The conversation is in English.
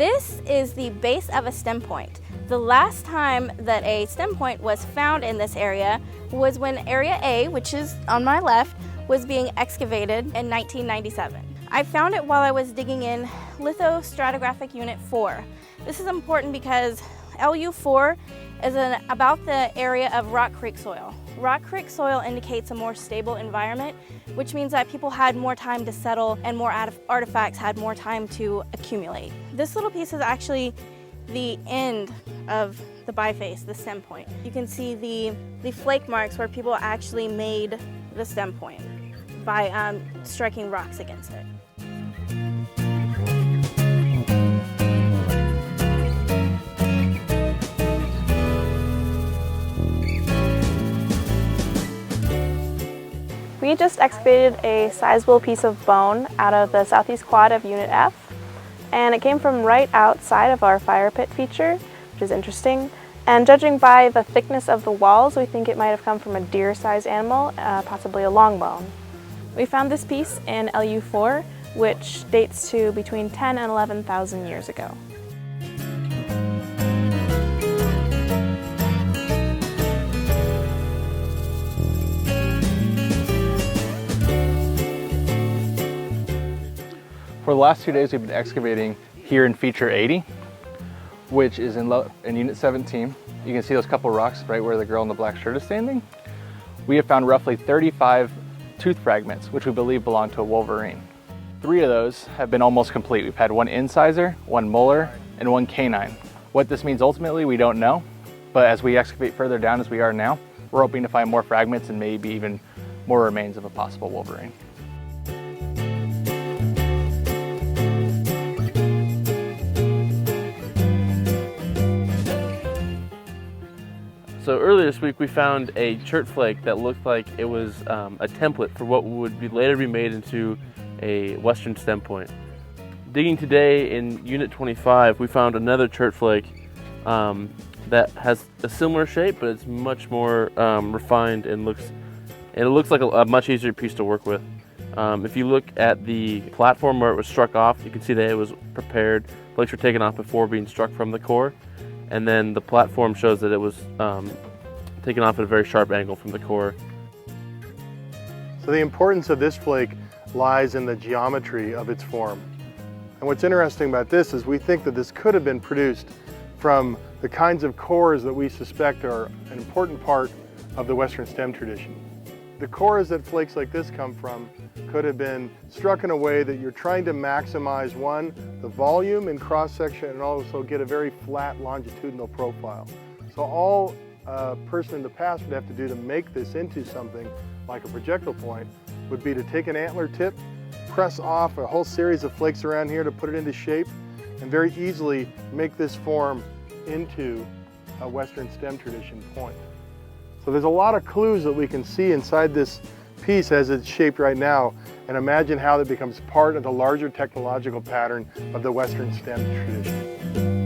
This is the base of a stem point. The last time that a stem point was found in this area was when Area A, which is on my left, was being excavated in 1997. I found it while I was digging in Lithostratigraphic Unit 4. This is important because LU4 is about the area of rock creek soil. Rock creek soil indicates a more stable environment, which means that people had more time to settle and more artifacts had more time to accumulate. This little piece is actually the end of the biface, the stem point. You can see the flake marks where people actually made the stem point by striking rocks against it. We just excavated a sizable piece of bone out of the southeast quad of Unit F, and it came from right outside of our fire pit feature, which is interesting. And judging by the thickness of the walls, we think it might have come from a deer-sized animal, possibly a long bone. We found this piece in LU4, which dates to between 10 and 11,000 years ago. For the last 2 days, we've been excavating here in Feature 80, which is in Unit 17. You can see those couple rocks right where the girl in the black shirt is standing. We have found roughly 35 tooth fragments, which we believe belong to a wolverine. 3 of those have been almost complete. We've had 1 incisor, 1 molar, and 1 canine. What this means ultimately, we don't know, but as we excavate further down as we are now, we're hoping to find more fragments and maybe even more remains of a possible wolverine. So earlier this week we found a chert flake that looked like it was a template for what would later be made into a western stem point. Digging today in Unit 25, we found another chert flake that has a similar shape, but it's much more refined and it looks like a much easier piece to work with. If you look at the platform where it was struck off, you can see that it was prepared. Flakes were taken off before being struck from the core. And then the platform shows that it was taken off at a very sharp angle from the core. So the importance of this flake lies in the geometry of its form. And what's interesting about this is we think that this could have been produced from the kinds of cores that we suspect are an important part of the Western stem tradition. The cores that flakes like this come from could have been struck in a way that you're trying to maximize, one, the volume and cross-section, and also get a very flat longitudinal profile. So all a person in the past would have to do to make this into something like a projectile point would be to take an antler tip, press off a whole series of flakes around here to put it into shape, and very easily make this form into a Western stem tradition point. So there's a lot of clues that we can see inside this piece as it's shaped right now, and imagine how that becomes part of the larger technological pattern of the Western stem tradition.